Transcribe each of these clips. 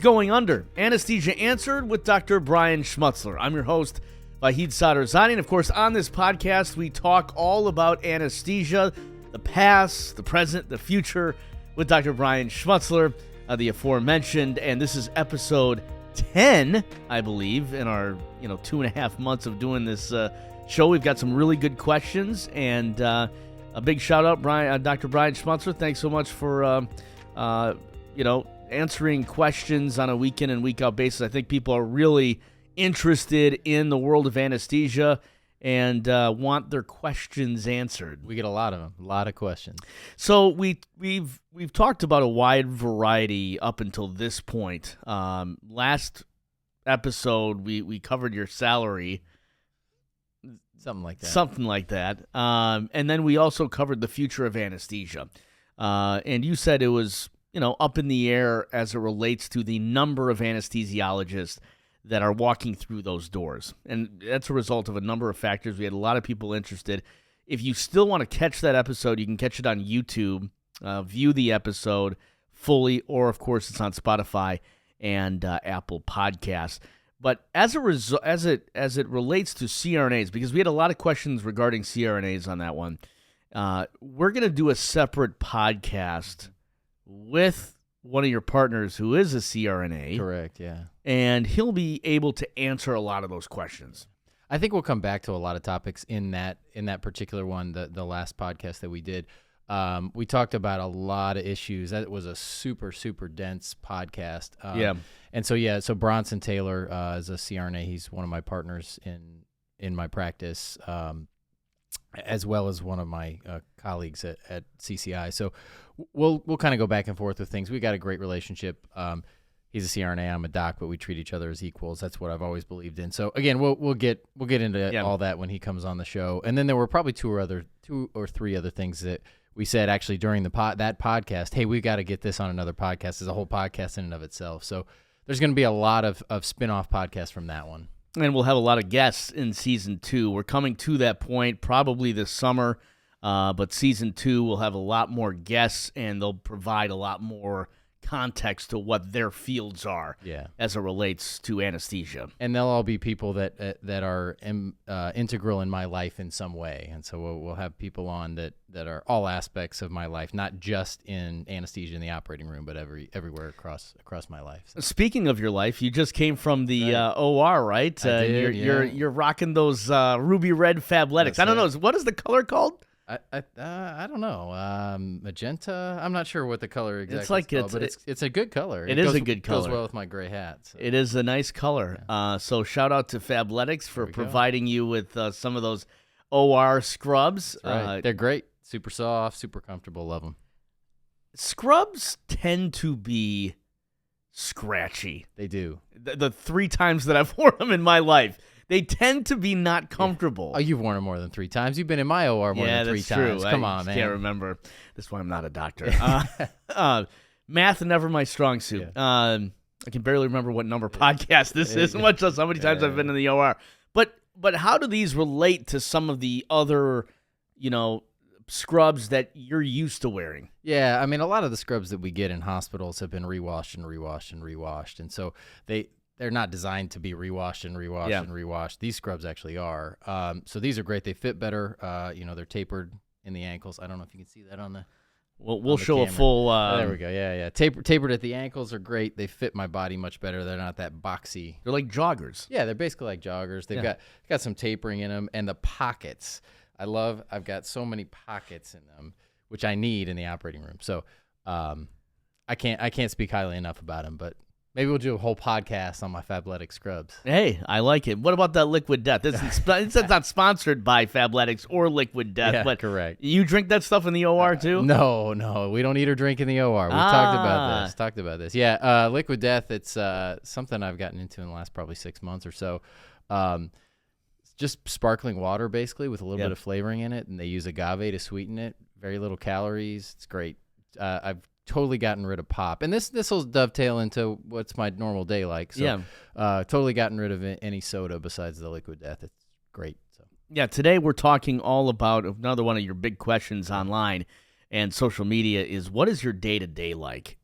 going under? Anesthesia Answered with Dr. Brian Schmutzler. I'm your host, Vahid Sadrzani. And of course, on this podcast, we talk all about anesthesia, the past, the present, the future, with Dr. Brian Schmutzler, the aforementioned. And this is episode 10, I believe, in our 2.5 months of doing this show. We've got some really good questions, and a big shout out, Dr. Brian Schmutzler. Thanks so much for answering questions on a week in and week out basis. I think people are really interested in the world of anesthesia and want their questions answered. We get a lot of them, a lot of questions. So we've talked about a wide variety up until this point. Last episode we covered your salary, something like that. And then we also covered the future of anesthesia. And you said it was up in the air as it relates to the number of anesthesiologists that are walking through those doors. And that's a result of a number of factors. We had a lot of people interested. If you still want to catch that episode, you can catch it on YouTube, view the episode fully, or of course it's on Spotify and Apple Podcasts. But as it relates to CRNAs, because we had a lot of questions regarding CRNAs on that one, we're going to do a separate podcast with one of your partners who is a CRNA. Correct, yeah. And he'll be able to answer a lot of those questions. I think we'll come back to a lot of topics in that particular one, the last podcast that we did. We talked about a lot of issues. That was a super, super dense podcast. And so Bronson Taylor is a CRNA. He's one of my partners in my practice, as well as one of my colleagues at CCI. So we'll kind of go back and forth with things. We got a great relationship. He's a CRNA, I'm a doc, but we treat each other as equals. That's what I've always believed in. So again, we'll get into all that when he comes on the show. And then there were probably two or three other things that we said actually during that podcast. Hey, we got to get this on another podcast. There's a whole podcast in and of itself. So there's going to be a lot of spin-off podcasts from that one. And we'll have a lot of guests in Season 2. We're coming to that point probably this summer, but Season 2 will have a lot more guests, and they'll provide a lot more context to what their fields are as it relates to anesthesia. And they'll all be people that are integral in my life in some way. And so we'll have people on that are all aspects of my life, not just in anesthesia in the operating room, but everywhere across my life. So. Speaking of your life, you just came from the OR, right? I did, you're rocking those ruby red Fabletics. I don't know. What is the color called? I don't know. Magenta. I'm not sure what the color exactly it's like is called, but it's a good color. It is a good color. Goes well with my gray hat. So. It is a nice color. Yeah. So shout out to Fabletics for providing you with some of those OR scrubs. Right. They're great. Super soft, super comfortable. Love them. Scrubs tend to be scratchy. They do. The 3 times that I've worn them in my life. They tend to be not comfortable. Oh, you've worn them more than 3 times. You've been in my OR more than 3 times. True. Come on, man. I can't remember. That's why I'm not a doctor. Math, never my strong suit. Yeah. I can barely remember what number podcast this is, much less how many times I've been in the OR. But how do these relate to some of the other, scrubs that you're used to wearing? Yeah, I mean, a lot of the scrubs that we get in hospitals have been rewashed and rewashed and rewashed. And so they're not designed to be rewashed and rewashed and rewashed. These scrubs actually are. So these are great. They fit better. They're tapered in the ankles. I don't know if you can see that on the We'll show camera. A full... there we go. Yeah. Tapered at the ankles are great. They fit my body much better. They're not that boxy. They're like joggers. Yeah, they're basically like joggers. They've got some tapering in them. And the pockets. I've got so many pockets in them, which I need in the operating room. So I can't speak highly enough about them, but maybe we'll do a whole podcast on my Fabletic scrubs. Hey, I like it. What about that Liquid Death? It's not sponsored by Fabletics or Liquid Death, but correct. You drink that stuff in the OR too? No, we don't eat or drink in the OR. We talked about this. Yeah, Liquid Death. It's something I've gotten into in the last probably 6 months or so. Just sparkling water, basically, with a little bit of flavoring in it, and they use agave to sweeten it. Very little calories. It's great. I've totally gotten rid of pop, and this will dovetail into what's my normal day like. So, totally gotten rid of any soda besides the Liquid Death. It's great. So, today we're talking all about another one of your big questions online and social media is what is your day-to-day like?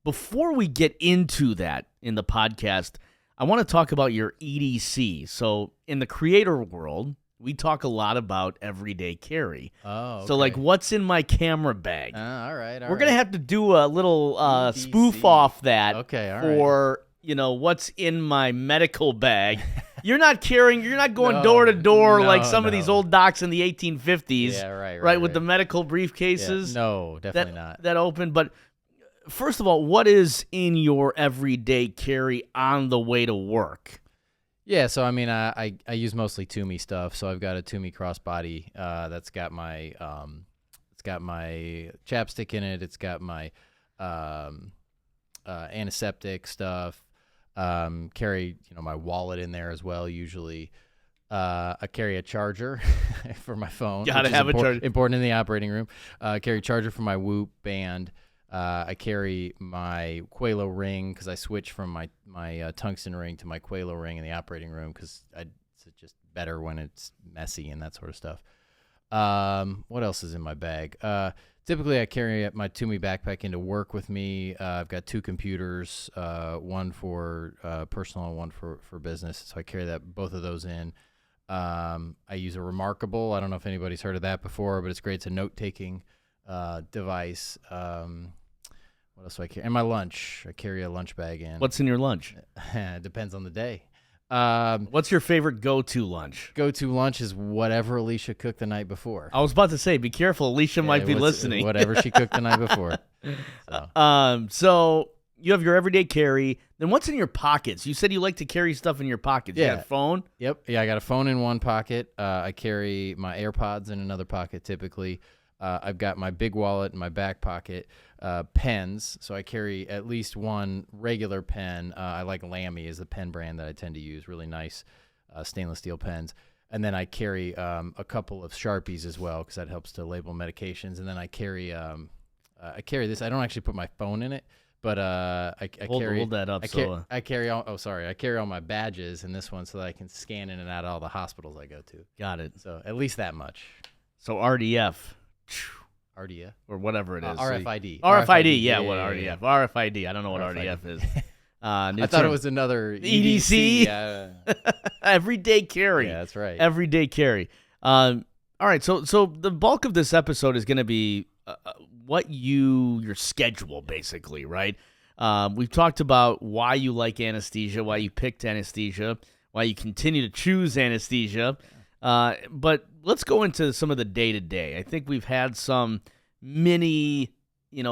before we get into that in the podcast, I want to talk about your EDC. So in the creator world, we talk a lot about everyday carry. Oh, okay. So like, what's in my camera bag? All right. We're gonna have to do a little spoof off that. Okay, all for what's in my medical bag. You're not going door to door like some of these old docs in the 1850s. Yeah, right. With the medical briefcases. Yeah, no, definitely not. That open. But first of all, what is in your everyday carry on the way to work? Yeah, so I mean, I use mostly Toomey stuff. So I've got a Toomey crossbody that's got my chapstick in it. It's got my antiseptic stuff. Carry my wallet in there as well. Usually, I carry a charger for my phone. Gotta have a charger. Important in the operating room. Carry a charger for my Whoop band. I carry my Quelo ring because I switch from my tungsten ring to my Quelo ring in the operating room because it's just better when it's messy and that sort of stuff. What else is in my bag? Typically, I carry my Toomey backpack into work with me. I've got 2 computers, one for personal and one for business. So I carry both of those in. I use a Remarkable. I don't know if anybody's heard of that before, but it's great. It's a note-taking device. What else do I carry? And my lunch. I carry a lunch bag in. What's in your lunch? It depends on the day. What's your favorite go-to lunch? Go-to lunch is whatever Alicia cooked the night before. I was about to say, be careful. Alicia might be listening. Whatever she cooked the night before. So you have your everyday carry. Then what's in your pockets? You said you like to carry stuff in your pockets. Yeah. You got a phone? Yep. Yeah, I got a phone in one pocket. I carry my AirPods in another pocket typically. I've got my big wallet in my back pocket. Pens, so I carry at least one regular pen. I like Lamy is the pen brand that I tend to use. Really nice stainless steel pens. And then I carry a couple of Sharpies as well because that helps to label medications. And then I carry this. I don't actually put my phone in it, but I carry. Hold that up. I carry all. Oh, sorry. I carry all my badges in this one so that I can scan in and out of all the hospitals I go to. Got it. So at least that much. So RDF. RDF or whatever it is. RFID. RFID, yeah, what RDF? Yeah. RFID, I don't know what RDF is. I thought it was another EDC. Yeah. Everyday carry. Yeah, that's right. Everyday carry. All right, so the bulk of this episode is going to be your schedule, basically, right? We've talked about why you like anesthesia, why you picked anesthesia, why you continue to choose anesthesia. But let's go into some of the day-to-day. I think we've had some mini,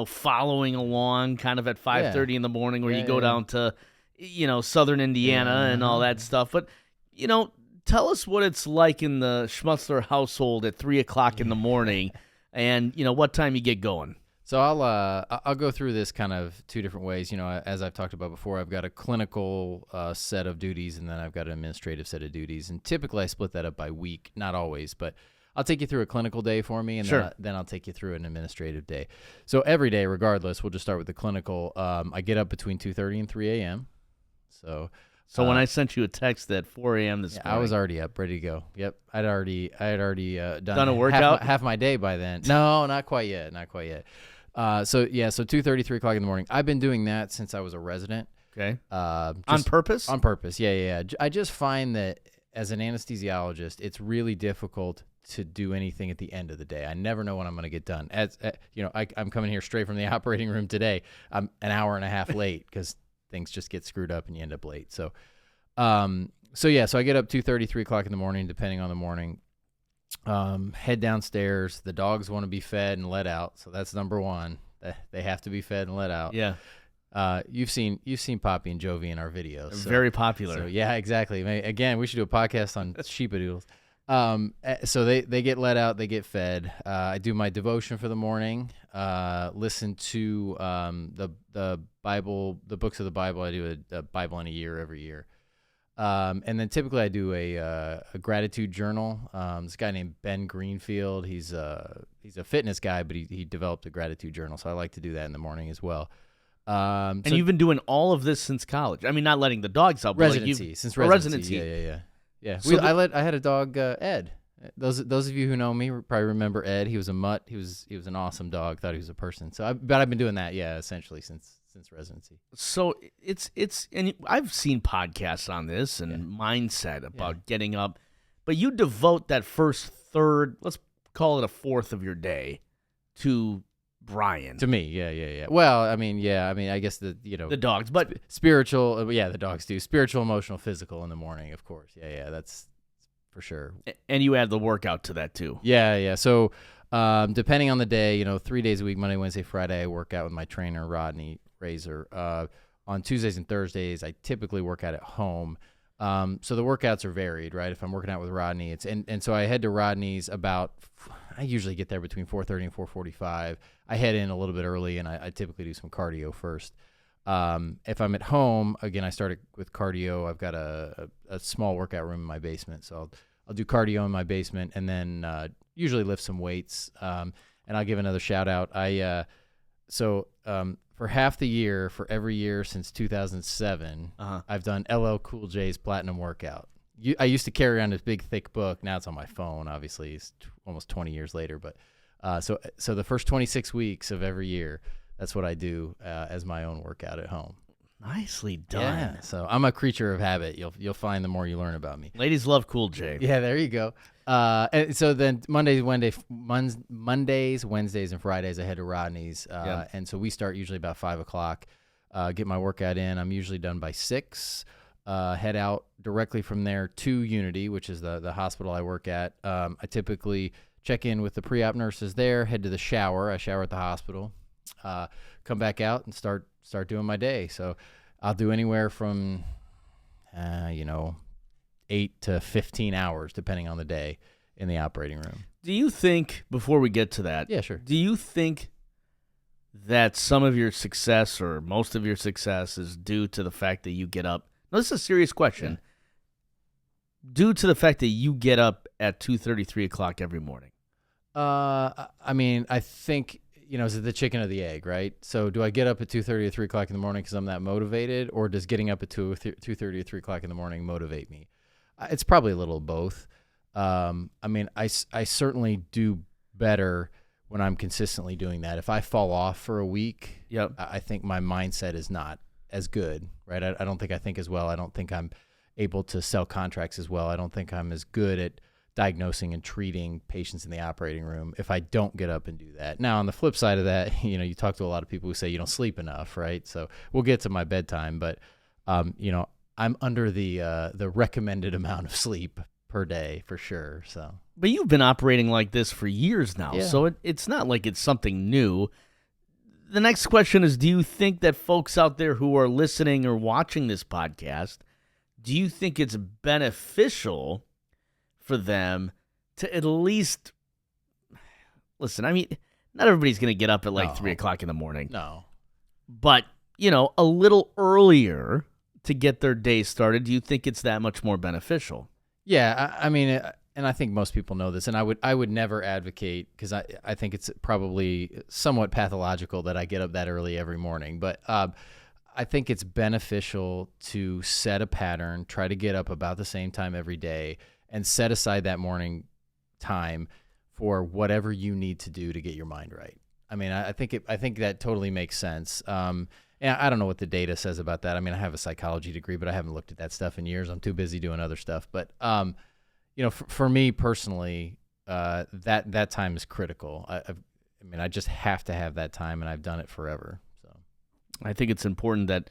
following along kind of at 5:30 in the morning where you go down to, southern Indiana and all that stuff. But, tell us what it's like in the Schmutzler household at 3 o'clock in the morning and, what time you get going. So I'll go through this kind of 2 different ways. As I've talked about before, I've got a clinical set of duties, and then I've got an administrative set of duties. And typically I split that up by week, not always, but I'll take you through a clinical day for me, and then I'll take you through an administrative day. So every day, regardless, we'll just start with the clinical. I get up between 2:30 and 3 a.m. So when I sent you a text at 4 a.m. this morning. I was already up, ready to go. Yep. I had already done a workout? Half my day by then. No, not quite yet. So 2:30, 3 o'clock in the morning. I've been doing that since I was a resident. Okay. On purpose? On purpose. Yeah. I just find that as an anesthesiologist, it's really difficult to do anything at the end of the day. I never know when I'm going to get done. I'm coming here straight from the operating room today. I'm an hour and a half late because things just get screwed up and you end up late. So I get up 2:30, 3 o'clock in the morning, depending on the morning. Head downstairs. The dogs want to be fed and let out, so that's number one. They have to be fed and let out. Yeah. You've seen Poppy and Jovi in our videos. So, very popular. So yeah, exactly. Again, we should do a podcast on sheepadoodles. So they get let out, they get fed. I do my devotion for the morning. Listen to the Bible, the books of the Bible. I do a Bible in a year every year. And then typically I do a gratitude journal. This guy named Ben Greenfield, he's a fitness guy, but he developed a gratitude journal. So I like to do that in the morning as well. And you've been doing all of this since college. I mean, not letting the dogs out, but residency. Since residency. Yeah. I had a dog, Ed. Those of you who know me probably remember Ed. He was a mutt. He was an awesome dog. Thought he was a person. But I've been doing that, essentially since since residency. So it's and I've seen podcasts on this and mindset about getting up, but you devote that first third, let's call it a fourth of your day, to Brian. To me, yeah. Well, I mean, I guess the dogs, but spiritual, the dogs do. Spiritual, emotional, physical in the morning, of course. Yeah, that's for sure. And you add the workout to that too. Yeah. So, depending on the day, 3 days a week, Monday, Wednesday, Friday, I work out with my trainer, Rodney Razor. On Tuesdays and Thursdays, I typically work out at home. So the workouts are varied, right? If I'm working out with Rodney, and so I head to Rodney's I usually get there between 4:30 and 4:45. I head in a little bit early, and I typically do some cardio first. If I'm at home, again, I start with cardio. I've got a small workout room in my basement, so I'll do cardio in my basement, and then usually lift some weights. And I'll give another shout out. For half the year, for every year since 2007, I've done LL Cool J's Platinum Workout. I used to carry around this big, thick book. Now it's on my phone, obviously. It's almost 20 years later. But so the first 26 weeks of every year, that's what I do as my own workout at home. Nicely done. Yeah, so I'm a creature of habit. You'll find the more you learn about me. Ladies love Cool J. Yeah, there you go. And so then Mondays, Wednesdays, and Fridays I head to Rodney's, and so we start usually about 5 o'clock. Get my workout in. I'm usually done by 6. Head out directly from there to Unity, which is the hospital I work at. I typically check in with the pre-op nurses there. Head to the shower. I shower at the hospital. Come back out and start doing my day. So I'll do anywhere from 8 to 15 hours, depending on the day, in the operating room. Do you think, before we get to that, yeah, sure. Do you think that some of your success or most of your success is due to the fact that you get up? Now, this is a serious question. Yeah. Due to the fact that you get up at 2:30, 3 o'clock every morning? I mean, I think, is it the chicken or the egg, right? So do I get up at 2:30 or 3 o'clock in the morning because I'm that motivated, or does getting up at 2:30 or 3 o'clock in the morning motivate me? It's probably a little of both. I mean, I certainly do better when I'm consistently doing that. If I fall off for a week, I think my mindset is not as good, right? I don't think I think as well. I don't think I'm able to sell contracts as well. I don't think I'm as good at diagnosing and treating patients in the operating room if I don't get up and do that. Now, on the flip side of that, you talk to a lot of people who say you don't sleep enough, right? So we'll get to my bedtime, but I'm under the recommended amount of sleep per day for sure. So, but you've been operating like this for years now, yeah. So it's not like it's something new. The next question is, do you think that folks out there who are listening or watching this podcast, do you think it's beneficial for them to at least listen? I mean, not everybody's going to get up at 3 o'clock in the morning. No. But, a little earlier to get their day started. Do you think it's that much more beneficial? Yeah, I mean, and I think most people know this, and I would never advocate, because I think it's probably somewhat pathological that I get up that early every morning, but I think it's beneficial to set a pattern, try to get up about the same time every day, and set aside that morning time for whatever you need to do to get your mind right. I mean, I think that totally makes sense. And I don't know what the data says about that. I mean, I have a psychology degree, but I haven't looked at that stuff in years. I'm too busy doing other stuff. But for me personally, that time is critical. I just have to have that time, and I've done it forever. So I think it's important that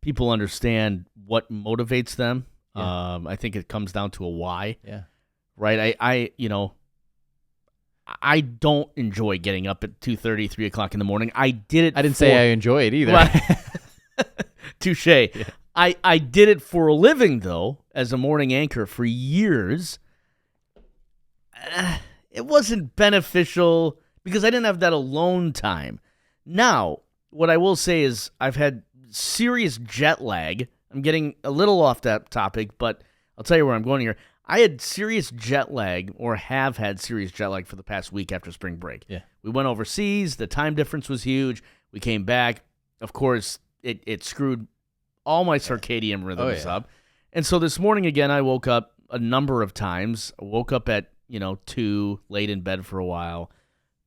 people understand what motivates them. Yeah. I think it comes down to a why. Yeah. Right. I don't enjoy getting up at 2:30, 3 o'clock in the morning. I did it. I didn't say I enjoy it either. Touche. Yeah. I did it for a living, though, as a morning anchor for years. It wasn't beneficial because I didn't have that alone time. Now, what I will say is I've had serious jet lag. I'm getting a little off that topic, but I'll tell you where I'm going here. I had serious jet lag, or have had serious jet lag for the past week after spring break. Yeah. We went overseas. The time difference was huge. We came back. Of course, it screwed all my circadian rhythms up. And so this morning, again, I woke up a number of times. I woke up at, 2, laid in bed for a while.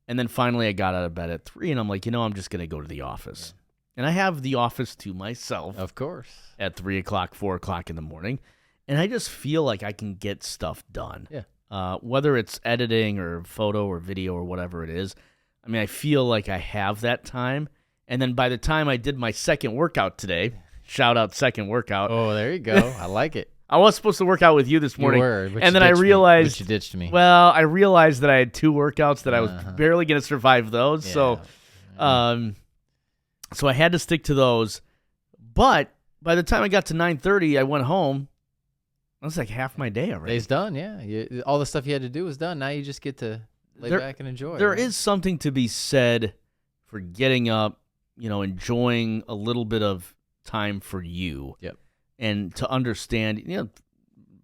And then finally I got out of bed at 3, and I'm like, I'm just going to go to the office. and I have the office to myself. Of course. At 3 o'clock, 4 o'clock in the morning, and I just feel like I can get stuff done. Yeah. Whether it's editing or photo or video or whatever it is, I mean, I feel like I have that time. And then by the time I did my second workout today, shout out second workout. Oh, there you go. I like it. I was supposed to work out with you this morning. You were, and then I realized you ditched me. Well, I realized that I had 2 workouts that I was barely going to survive those. Yeah. So I had to stick to those. But by the time I got to 9:30, I went home. That was like half my day already. Day's done, yeah. All the stuff you had to do was done. Now you just get to lay back and enjoy. There is something to be said for getting up, enjoying a little bit of time for you. Yep. And to understand,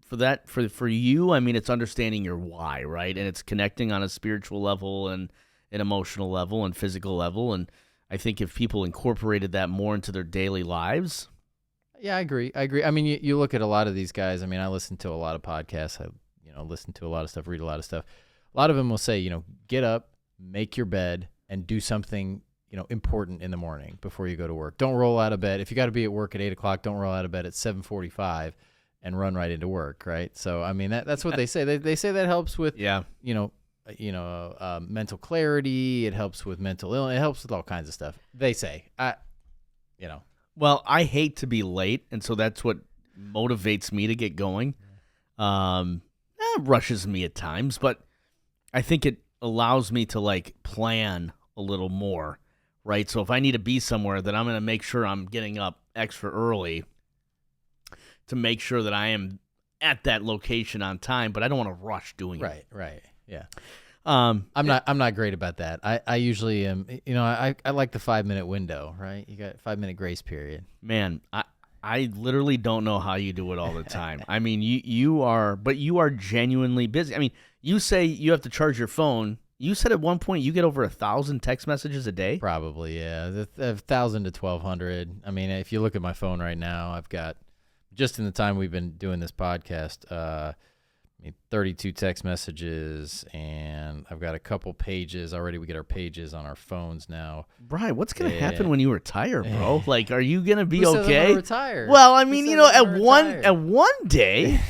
for you, I mean, it's understanding your why, right? And it's connecting on a spiritual level and an emotional level and physical level. And I think if people incorporated that more into their daily lives. Yeah, I agree. I mean, you look at a lot of these guys. I mean, I listen to a lot of podcasts. I listen to a lot of stuff, read a lot of stuff. A lot of them will say, get up, make your bed, and do something, important in the morning before you go to work. Don't roll out of bed. If you got to be at work at 8 o'clock, don't roll out of bed at 7:45 and run right into work, right? So, I mean, that's what they say. They say that helps with, mental clarity. It helps with mental illness. It helps with all kinds of stuff. They say, Well, I hate to be late, and so that's what motivates me to get going. It rushes me at times, but I think it allows me to plan a little more, right? So if I need to be somewhere, then I'm going to make sure I'm getting up extra early to make sure that I am at that location on time, but I don't want to rush doing it. Right, yeah. I'm not great about that. I usually am. I like the 5-minute window, right? You got 5-minute grace period. Man, I literally don't know how you do it all the time. I mean, you are genuinely busy. I mean, you say you have to charge your phone. You said at one point you get over 1,000 text messages a day? Probably, yeah. 1,000 to 1,200. I mean, if you look at my phone right now, I've got, just in the time we've been doing this podcast, 32 text messages, and I've got a couple pages already. We get our pages on our phones now. Brian, what's going to happen when you retire, bro? Are you going to be Who okay? says I'm gonna retire? Well, I mean, at one day,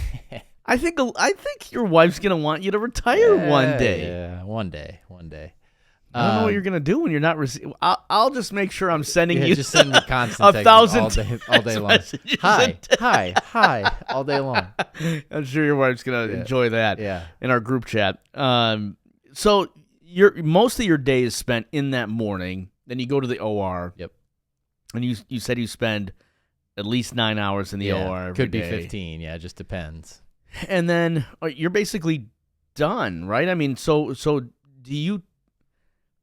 I think your wife's going to want you to retire one day. Yeah, one day. I don't know what you're going to do when you're not receiving. I'll just make sure I'm sending you. Just send me constant 1,000 all day long. Hi, all day long. I'm sure your wife's going to enjoy that. Yeah. In our group chat. So most of your day is spent in that morning. Then you go to the OR. Yep. And you said you spend at least 9 hours in the OR every could be day. 15. Yeah, it just depends. And then you're basically done, right? I mean, so do you?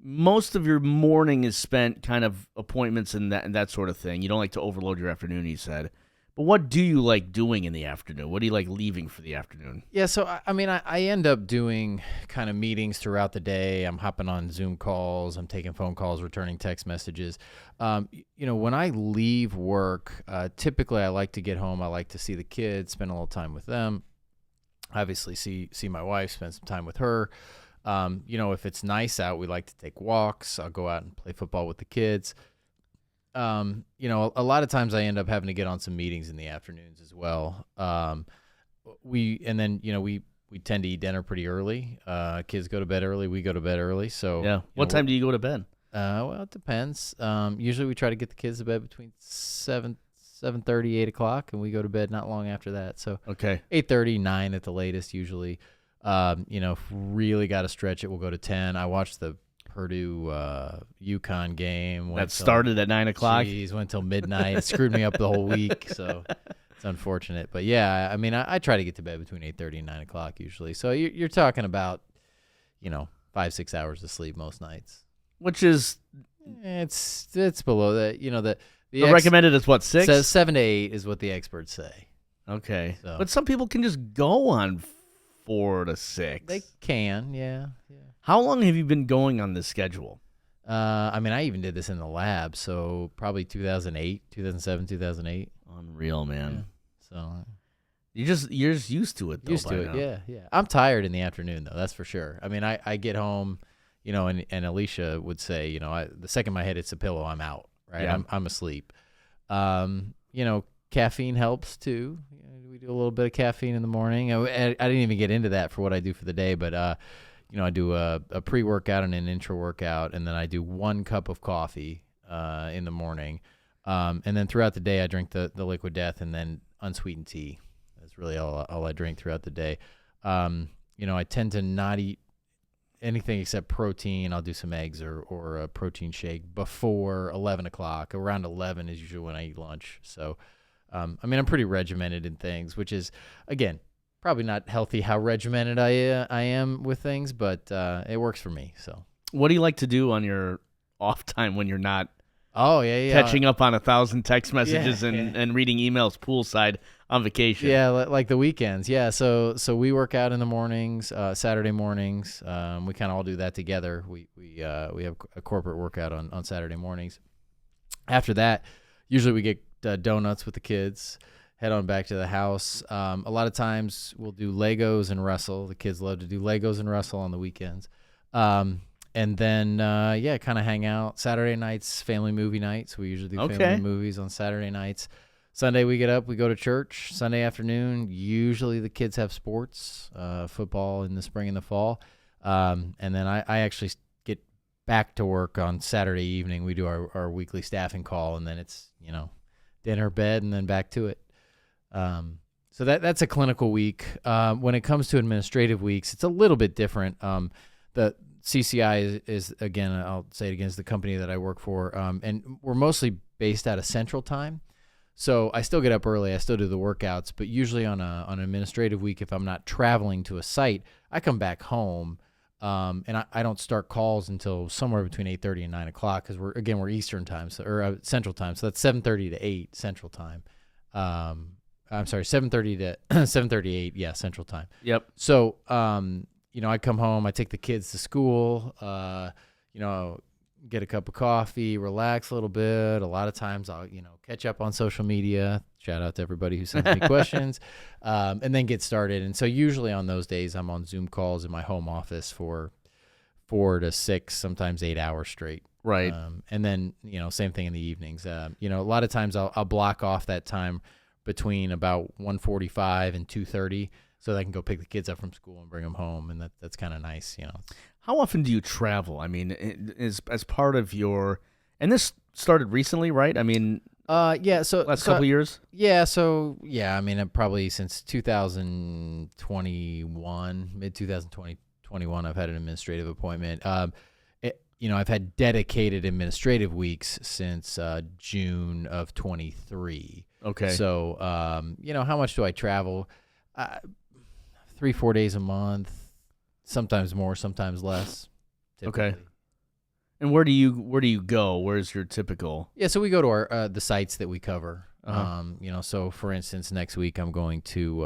Most of your morning is spent kind of appointments and that sort of thing. You don't like to overload your afternoon, you said. But what do you like doing in the afternoon? What do you like leaving for the afternoon? Yeah, so I mean, I end up doing kind of meetings throughout the day. I'm hopping on Zoom calls. I'm taking phone calls, returning text messages. When I leave work, typically I like to get home. I like to see the kids, spend a little time with them. Obviously, see my wife, spend some time with her. If it's nice out, we like to take walks. I'll go out and play football with the kids. A lot of times I end up having to get on some meetings in the afternoons as well. We tend to eat dinner pretty early. Kids go to bed early. We go to bed early. So yeah. What time do you go to bed? Well, it depends. Usually we try to get the kids to bed between 7:30, 8 o'clock, and we go to bed not long after that. So okay, 8:30, 9 at the latest usually. If really got to stretch it, we'll go to 10. I watched the Purdue UConn game. That started at 9 o'clock? Geez, went till midnight. It screwed me up the whole week, so it's unfortunate. But, yeah, I mean, I try to get to bed between 8:30 and 9 o'clock usually. So you're talking about, 5-6 hours of sleep most nights. Which is... It's below that. The recommended is what, 6? Says 7 to 8 is what the experts say. Okay. So. But some people can just go on 4 to 6. They can, yeah. How long have you been going on this schedule? I even did this in the lab, so probably 2007, 2008. Unreal, man. Yeah. So you're just used to it, though. Used to it, yeah. I'm tired in the afternoon, though. That's for sure. I mean, I get home, and Alicia would say, the second my head hits the pillow, I'm out. right? Yeah. I'm asleep. Caffeine helps too. We do a little bit of caffeine in the morning. I didn't even get into that for what I do for the day, but I do a pre-workout and an intra-workout, and then I do 1 cup of coffee in the morning. And then throughout the day, I drink the Liquid Death and then unsweetened tea. That's really all I drink throughout the day. I tend to not eat anything except protein. I'll do some eggs or a protein shake before 11 o'clock. Around 11 is usually when I eat lunch. So, I'm pretty regimented in things, which is, again, probably not healthy how regimented I am with things, but it works for me. So, what do you like to do on your off time when you're not catching up on 1,000 text messages and reading emails poolside on vacation? Yeah, like the weekends. Yeah, so we work out in the mornings, Saturday mornings. We kind of all do that together. We have a corporate workout on Saturday mornings. After that, usually we get donuts with the kids, head on back to the house. A lot of times we'll do Legos and wrestle. The kids love to do Legos and wrestle on the weekends. And then, kind of hang out. Saturday nights, family movie nights. We usually do family movies on Saturday nights. Sunday we get up, we go to church. Sunday afternoon, usually the kids have sports, football in the spring and the fall. And then I actually get back to work on Saturday evening. We do our weekly staffing call, and then it's, dinner, bed, and then back to it. So that's a clinical week. When it comes to administrative weeks, it's a little bit different. The CCI is again, I'll say it again, is the company that I work for, and we're mostly based out of Central Time. So I still get up early, I still do the workouts, but usually on an administrative week, if I'm not traveling to a site, I come back home, and I don't start calls until somewhere between 8:30 and 9 o'clock because we're Eastern Time, or Central Time, so that's 7:30 to 8 Central Time. I'm sorry, 7:30 to 7:38, Central Time. Yep. So I come home, I take the kids to school, get a cup of coffee, relax a little bit. A lot of times I'll, catch up on social media. Shout out to everybody who sends me questions, and then get started. And so usually on those days, I'm on Zoom calls in my home office for 4 to 6, sometimes 8 hours straight. Right. And then, same thing in the evenings. A lot of times I'll block off that time between about 1:45 and 2:30 so that I can go pick the kids up from school and bring them home. And that's kind of nice, How often do you travel? I mean, as part of your, and this started recently, right? I mean, So last couple of years. Probably since 2021, mid 2021, I've had an administrative appointment. I've had dedicated administrative weeks since June of 23. Okay. So, how much do I travel? 3-4 days a month. Sometimes more, sometimes less. Typically. Okay. And where do you go? Where's your typical? Yeah, so we go to our the sites that we cover. Uh-huh. So for instance, next week I'm going to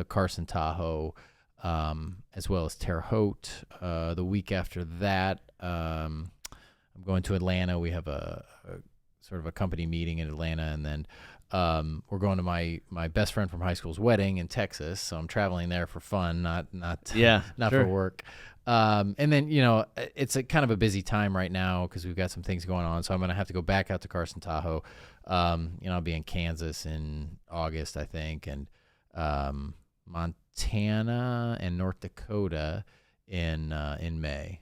Carson Tahoe, as well as Terre Haute. The week after that, I'm going to Atlanta. We have a sort of a company meeting in Atlanta, and then we're going to my best friend from high school's wedding in Texas, so I'm traveling there for fun, not sure. for work. And then it's a kind of a busy time right now because we've got some things going on, so I'm going to have to go back out to Carson Tahoe. I'll be in Kansas in August, I think, and Montana and North Dakota in May.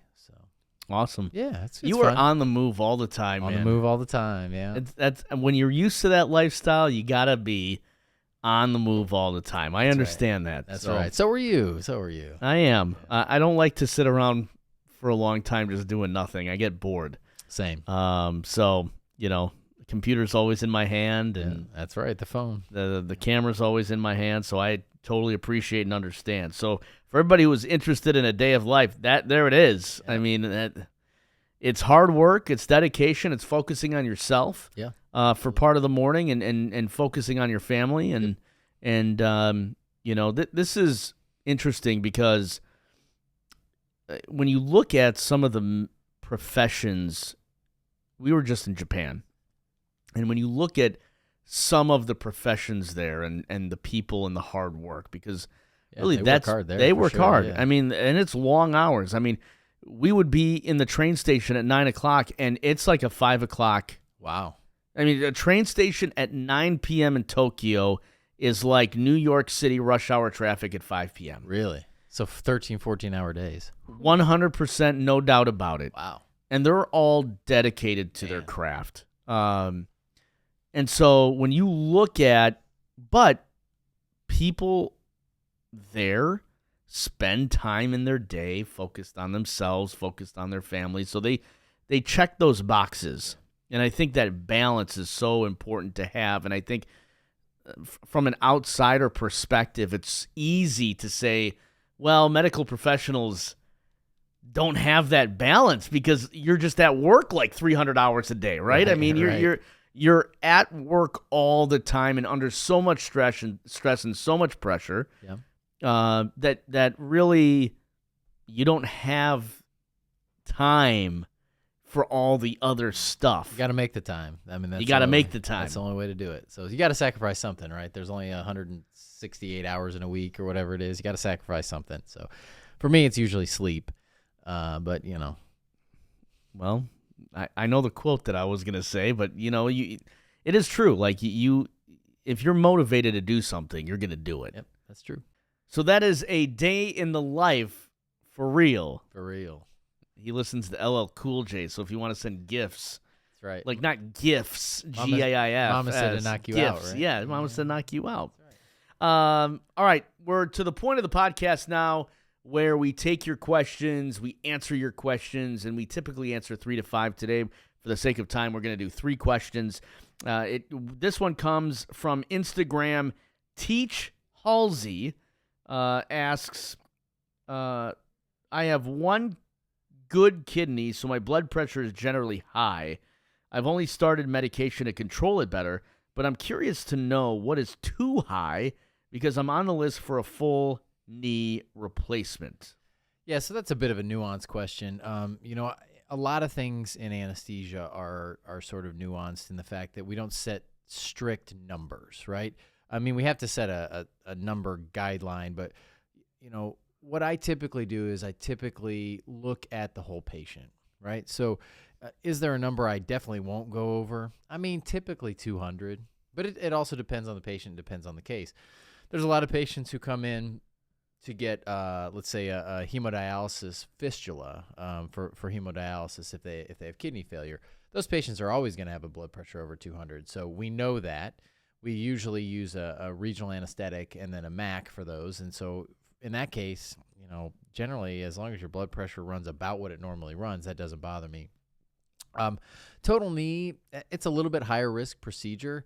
Awesome. Yeah, it's you fun. are on the move all the time, man. On the move all the time, yeah. That's when you're used to that lifestyle, you gotta be on the move all the time. I understand that. That's right. So are you. I am. I don't like to sit around for a long time just doing nothing. I get bored. Same. So the computer's always in my hand, and that's right. The phone. The camera's always in my hand. So I totally appreciate and understand. So for everybody who is interested in a day of life, there it is. Yeah. I mean, it's hard work, it's dedication, it's focusing on yourself. Yeah. For part of the morning and focusing on your family this is interesting because when you look at some of the professions, we were just in Japan, and when you look at some of the professions there and the people and the hard work, because really they work hard there. They work hard. Yeah. I mean, and it's long hours. I mean, we would be in the train station at 9 o'clock, and it's like a 5 o'clock Wow. I mean, a train station at 9 p.m. in Tokyo is like New York City rush hour traffic at 5 p.m. Really? So 13, 14-hour days. 100%, no doubt about it. Wow. And they're all dedicated to their craft. And so when you look at, but people there spend time in their day focused on themselves, focused on their families. So they check those boxes. And I think that balance is so important to have. And I think from an outsider perspective, it's easy to say, well, medical professionals don't have that balance because you're just at work like 300 hours a day, right? I mean, you're at work all the time and under so much stress and so much pressure that really you don't have time for all the other stuff. You got to make the time. I mean, you got to make the time. That's the only way to do it. So you got to sacrifice something, right? There's only 168 hours in a week or whatever it is. You got to sacrifice something. So for me, it's usually sleep. But well, I know the quote that I was gonna say, but it is true. Like if you're motivated to do something, you're gonna do it. Yep, that's true. So that is a day in the life for real. For real. He listens to LL Cool J, so if you want to send gifts, that's right. Like not gifts, GIF. Mama said to knock you out, right? Yeah, Mama said knock you out. Right. All right, we're to the point of the podcast now where we take your questions, we answer your questions, and we typically answer 3 to 5 today. For the sake of time, we're going to do 3 questions. This one comes from Instagram. Teach Halsey asks, I have one good kidney, so my blood pressure is generally high. I've only started medication to control it better, but I'm curious to know what is too high because I'm on the list for a full knee replacement. Yeah, so that's a bit of a nuanced question. A lot of things in anesthesia are sort of nuanced in the fact that we don't set strict numbers, right? I mean, we have to set a number guideline, but what I typically do is I typically look at the whole patient, right? So is there a number I definitely won't go over? I mean, typically 200, but it also depends on the patient, depends on the case. There's a lot of patients who come in to get, let's say, a hemodialysis fistula for hemodialysis if they have kidney failure. Those patients are always going to have a blood pressure over 200, so we know that. We usually use a regional anesthetic and then a MAC for those, and so in that case, generally, as long as your blood pressure runs about what it normally runs, that doesn't bother me. Total knee, it's a little bit higher risk procedure.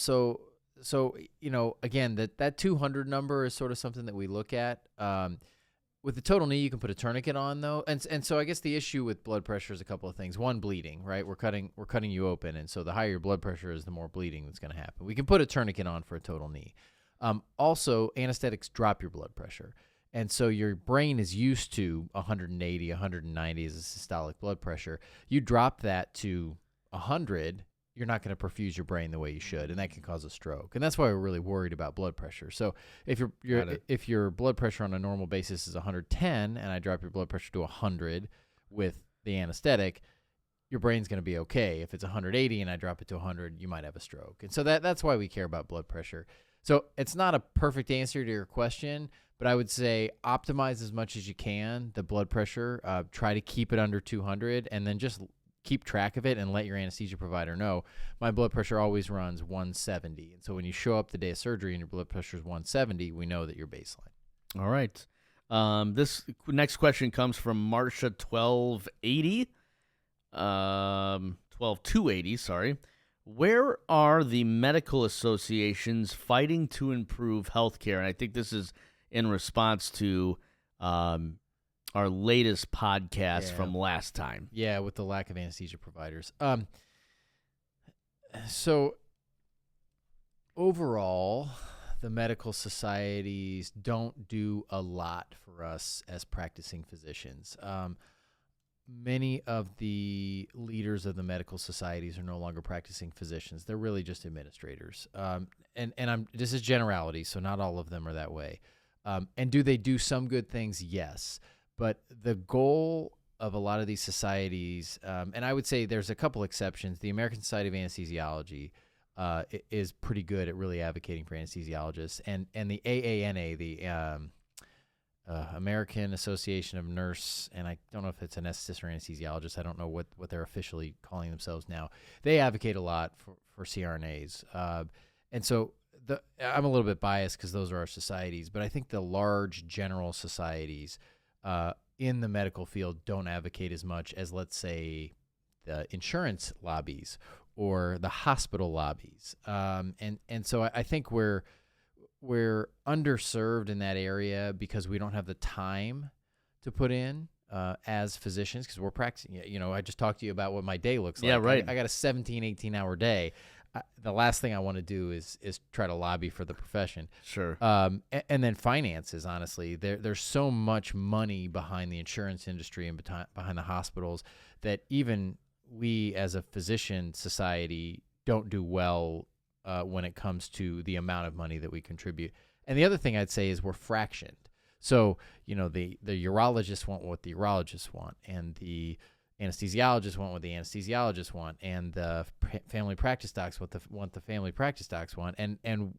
So again, that 200 number is sort of something that we look at. With the total knee, you can put a tourniquet on though, and so I guess the issue with blood pressure is a couple of things. One, bleeding, right? We're cutting you open, and so the higher your blood pressure is, the more bleeding that's going to happen. We can put a tourniquet on for a total knee. Also, anesthetics drop your blood pressure. And so your brain is used to 180, 190 as a systolic blood pressure. You drop that to 100, you're not going to perfuse your brain the way you should, and that can cause a stroke. And that's why we're really worried about blood pressure. So if your blood pressure on a normal basis is 110, and I drop your blood pressure to 100 with the anesthetic, your brain's going to be okay. If it's 180 and I drop it to 100, you might have a stroke. And so that's why we care about blood pressure. So it's not a perfect answer to your question, but I would say optimize as much as you can the blood pressure. Try to keep it under 200, and then just keep track of it and let your anesthesia provider know. My blood pressure always runs 170. And so when you show up the day of surgery and your blood pressure is 170, we know that you're baseline. All right. This next question comes from Marsha 1280. 12280, sorry. Where are the medical associations fighting to improve healthcare? And I think this is in response to our latest podcast from last time. Yeah, with the lack of anesthesia providers. So overall, the medical societies don't do a lot for us as practicing physicians. Many of the leaders of the medical societies are no longer practicing physicians. They're really just administrators. This is generality, so not all of them are that way. And do they do some good things? Yes. But the goal of a lot of these societies, and I would say there's a couple exceptions. The American Society of Anesthesiology is pretty good at really advocating for anesthesiologists, and the AANA, the American Association of Nurse, and I don't know if it's anesthetist or anesthesiologist. I don't know what they're officially calling themselves now. They advocate a lot for CRNAs, and so I'm a little bit biased because those are our societies, but I think the large general societies in the medical field don't advocate as much as, let's say, the insurance lobbies or the hospital lobbies. And so I think we're underserved in that area because we don't have the time to put in as physicians because we're practicing. I just talked to you about what my day looks like. Yeah, right. I got a 17, 18-hour day. The last thing I want to do is try to lobby for the profession. Sure. And then finances, honestly. There's so much money behind the insurance industry and behind the hospitals that even we as a physician society don't do well when it comes to the amount of money that we contribute. And the other thing I'd say is we're fractioned. So, the urologists want what the urologists want, and the anesthesiologists want what the anesthesiologists want, and the family practice docs want the family practice docs want, and I'm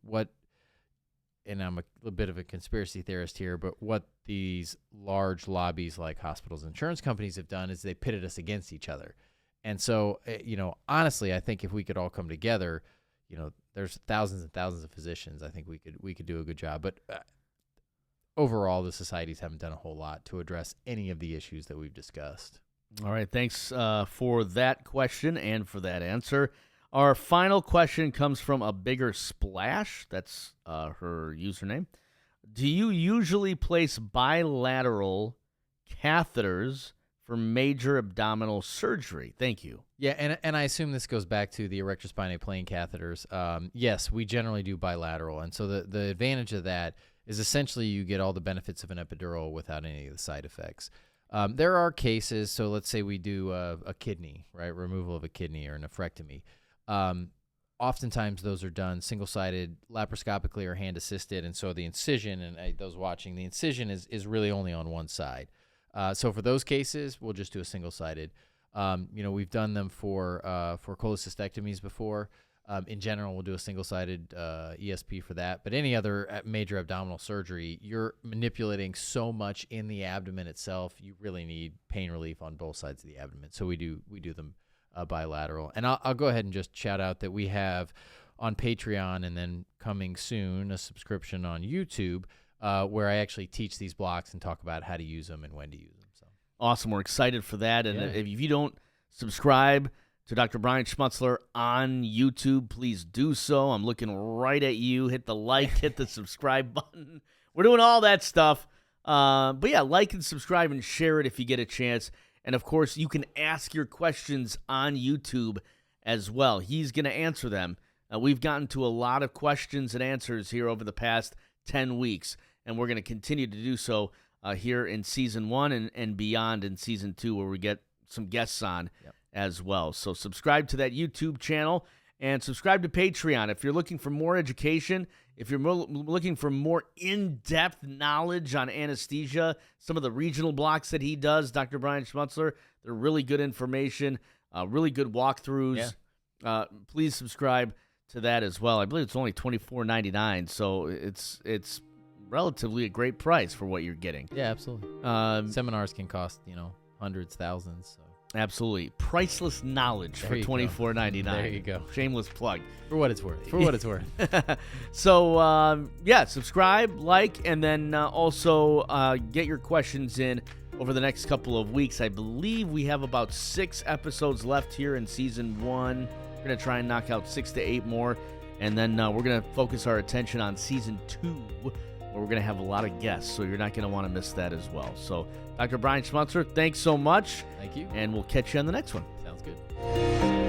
a bit of a conspiracy theorist here, but what these large lobbies like hospitals and insurance companies have done is they pitted us against each other. And so, honestly, I think if we could all come together, there's thousands and thousands of physicians. I think we could do a good job, but overall, the societies haven't done a whole lot to address any of the issues that we've discussed. All right, thanks for that question and for that answer. Our final question comes from A Bigger Splash. That's her username. Do you usually place bilateral catheters for major abdominal surgery? Thank you. Yeah, and I assume this goes back to the erectrospinate plane catheters. Yes, we generally do bilateral, and so the advantage of that is essentially you get all the benefits of an epidural without any of the side effects. There are cases, so let's say we do a kidney, right, removal of a kidney or nephrectomy. Oftentimes those are done single-sided laparoscopically or hand-assisted, and so the incision, and those watching, the incision is really only on one side. So for those cases, we'll just do a single-sided. We've done them for cholecystectomies before. In general, we'll do a single-sided ESP for that. But any other major abdominal surgery, you're manipulating so much in the abdomen itself, you really need pain relief on both sides of the abdomen. So we do them bilateral. And I'll go ahead and just shout out that we have on Patreon and then coming soon a subscription on YouTube where I actually teach these blocks and talk about how to use them and when to use them. So awesome. We're excited for that. And if you don't subscribe to Dr. Brian Schmutzler on YouTube, please do so. I'm looking right at you. Hit the like, hit the subscribe button. We're doing all that stuff. But yeah, like and subscribe and share it if you get a chance. And of course, you can ask your questions on YouTube as well. He's going to answer them. We've gotten to a lot of questions and answers here over the past 10 weeks, and we're going to continue to do so here in Season 1 and beyond in Season 2, where we get some guests on as well. So subscribe to that YouTube channel and subscribe to Patreon. If you're looking for more education, if you're looking for more in-depth knowledge on anesthesia, some of the regional blocks that he does, Dr. Brian Schmutzler, they're really good information, really good walkthroughs. Yeah. Please subscribe to that as well. I believe it's only $24.99, so it's relatively a great price for what you're getting. Yeah, absolutely. Seminars can cost, hundreds, thousands, so. Absolutely. Priceless knowledge for $24.99. There you go. Shameless plug. For what it's worth. So, subscribe, like, and then also get your questions in over the next couple of weeks. I believe we have about 6 episodes left here in Season 1. We're going to try and knock out 6 to 8 more, and then we're going to focus our attention on Season 2, where we're going to have a lot of guests, so you're not going to want to miss that as well. So, Dr. Brian Schmutzler, thanks so much. Thank you. And we'll catch you on the next one. Sounds good.